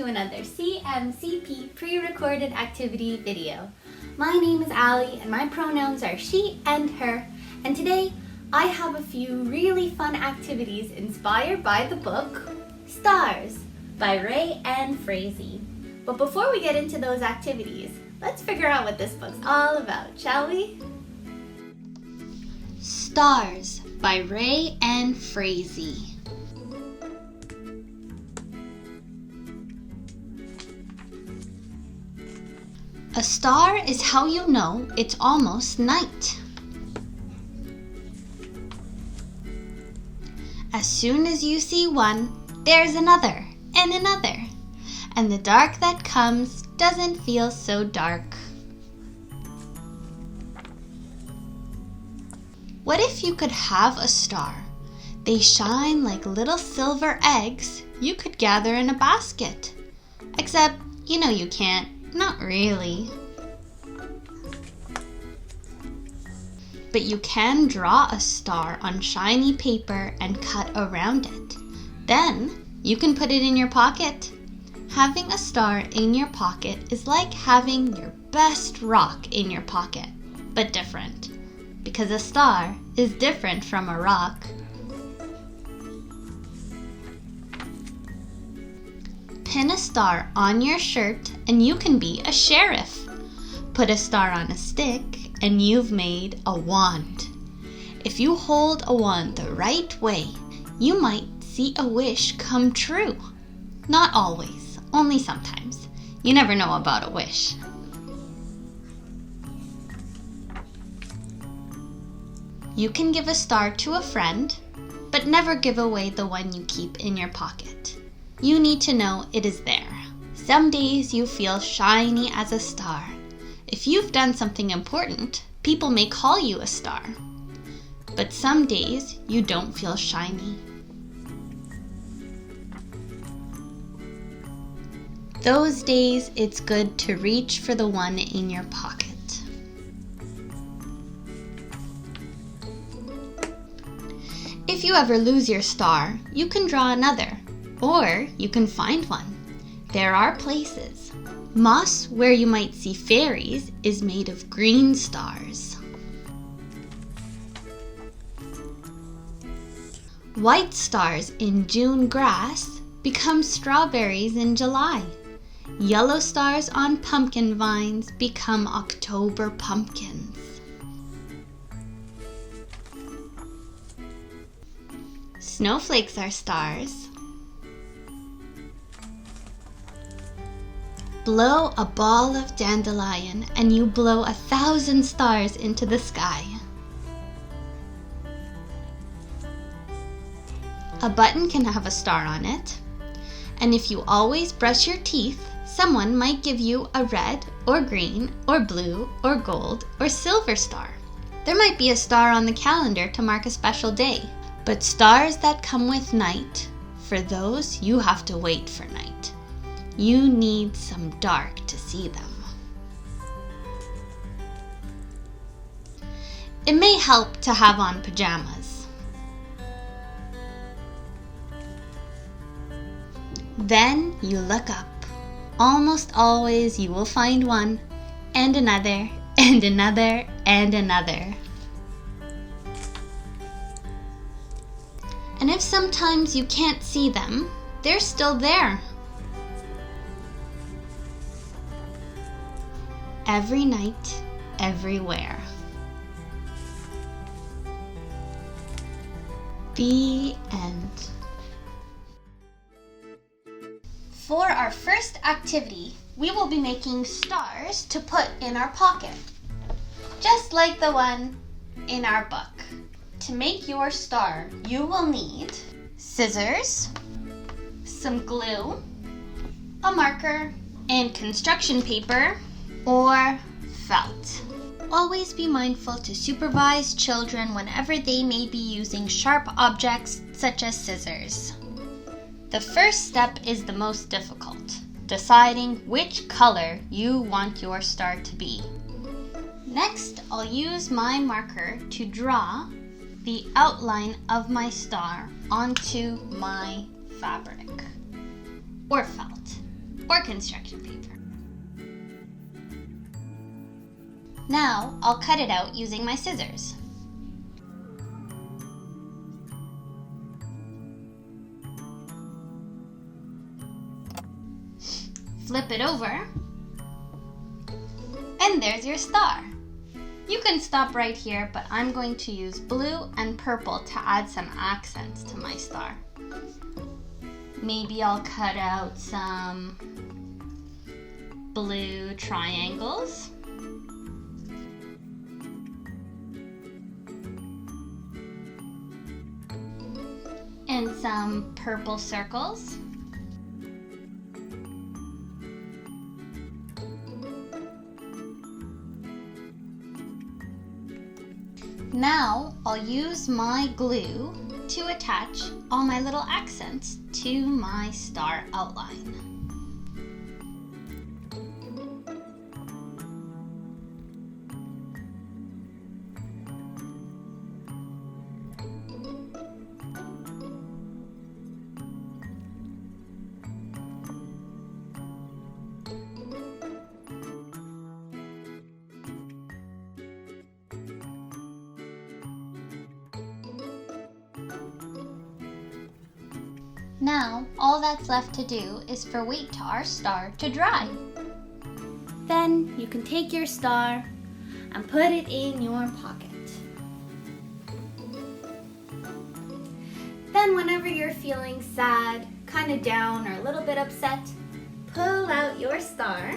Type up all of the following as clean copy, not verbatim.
to another CMCP pre-recorded activity video. My name is Allie and my pronouns are she and her, and today I have a few really fun activities inspired by the book Stars by Ray and Frazee. But before we get into those activities, let's figure out what this book's all about, shall we? Stars by Ray and Frazee. A star is how you know it's almost night. As soon as you see one, there's another and another, and the dark that comes doesn't feel so dark. What if you could have a star? They shine like little silver eggs you could gather in a basket. Except, you can't. Not really. But you can draw a star on shiny paper and cut around it. Then you can put it in your pocket. Having a star in your pocket is like having your best rock in your pocket, but different, because a star is different from a rock. Pin a star on your shirt and you can be a sheriff. Put a star on a stick and you've made a wand. If you hold a wand the right way, you might see a wish come true. Not always, only sometimes. You never know about a wish. You can give a star to a friend, but never give away the one you keep in your pocket. You need to know it is there. Some days you feel shiny as a star. If you've done something important, people may call you a star. But some days you don't feel shiny. Those days it's good to reach for the one in your pocket. If you ever lose your star, you can draw another. Or you can find one. There are places. Moss, where you might see fairies, is made of green stars. White stars in June grass become strawberries in July. Yellow stars on pumpkin vines become October pumpkins. Snowflakes are stars. Blow a ball of dandelion and you blow 1,000 stars into the sky. A button can have a star on it. And if you always brush your teeth, someone might give you a red or green or blue or gold or silver star. There might be a star on the calendar to mark a special day. But stars that come with night, for those you have to wait for night. You need some dark to see them. It may help to have on pajamas. Then you look up. Almost always you will find one, and another, and another, and another. And if sometimes you can't see them, they're still there. Every night, everywhere. The end. For our first activity, we will be making stars to put in our pocket, just like the one in our book. To make your star, you will need scissors, some glue, a marker, and construction paper or felt. Always be mindful to supervise children whenever they may be using sharp objects such as scissors. The first step is the most difficult, deciding which color you want your star to be. Next, I'll use my marker to draw the outline of my star onto my fabric or felt. or construction paper. Now I'll cut it out using my scissors. Flip it over, and there's your star. You can stop right here, but I'm going to use blue and purple to add some accents to my star. Maybe I'll cut out some blue triangles. And some purple circles. Now I'll use my glue to attach all my little accents to my star outline. Now, all that's left to do is for wait to our star to dry. Then you can take your star and put it in your pocket. Then whenever you're feeling sad, kind of down, or a little bit upset, pull out your star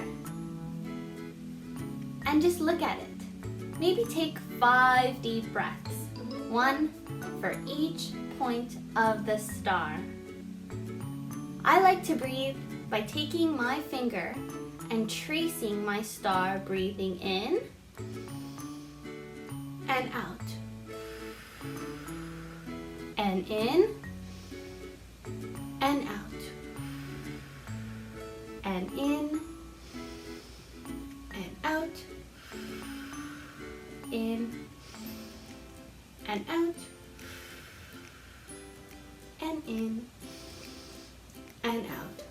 and just look at it. Maybe take 5 deep breaths, 1 for each point of the star. I like to breathe by taking my finger and tracing my star, breathing in and out. And in and out. And in and out. In and out. And in and out.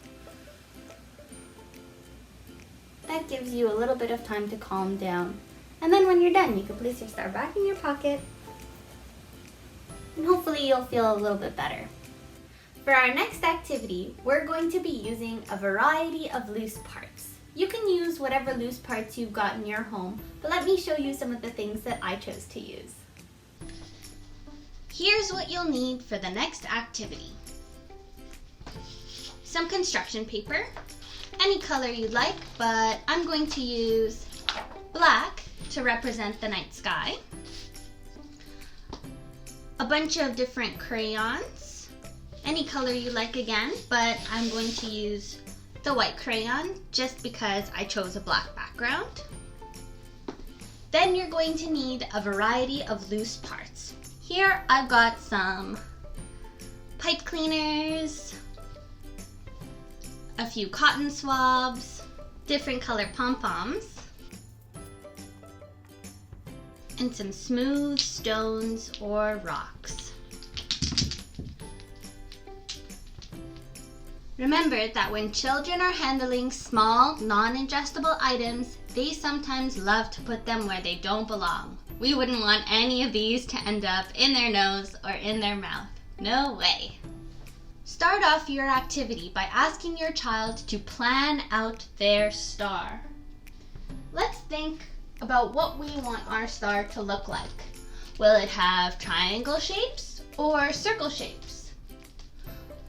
That gives you a little bit of time to calm down. And then when you're done, you can place your star back in your pocket. And hopefully you'll feel a little bit better. For our next activity, we're going to be using a variety of loose parts. You can use whatever loose parts you've got in your home, but let me show you some of the things that I chose to use. Here's what you'll need for the next activity. Some construction paper, any color you'd like, but I'm going to use black to represent the night sky. A bunch of different crayons, any color you like again, but I'm going to use the white crayon just because I chose a black background. Then you're going to need a variety of loose parts. Here I've got some pipe cleaners, a few cotton swabs, different color pom-poms, and some smooth stones or rocks. Remember that when children are handling small, non-ingestible items, they sometimes love to put them where they don't belong. We wouldn't want any of these to end up in their nose or in their mouth. No way. Start off your activity by asking your child to plan out their star. Let's think about what we want our star to look like. Will it have triangle shapes or circle shapes?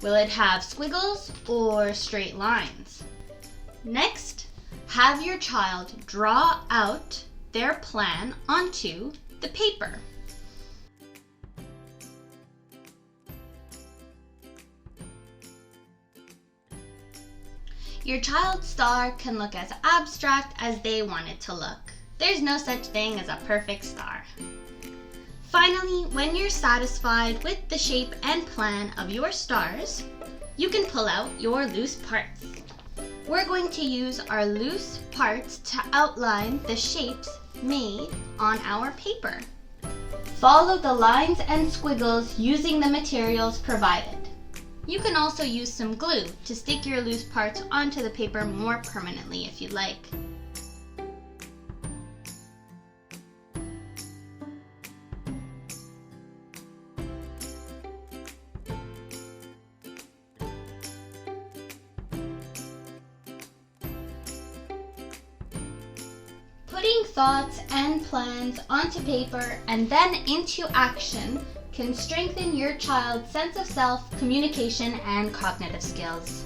Will it have squiggles or straight lines? Next, have your child draw out their plan onto the paper. Your child's star can look as abstract as they want it to look. There's no such thing as a perfect star. Finally, when you're satisfied with the shape and plan of your stars, you can pull out your loose parts. We're going to use our loose parts to outline the shapes made on our paper. Follow the lines and squiggles using the materials provided. You can also use some glue to stick your loose parts onto the paper more permanently if you'd like. Putting thoughts and plans onto paper and then into action can strengthen your child's sense of self, communication, and cognitive skills.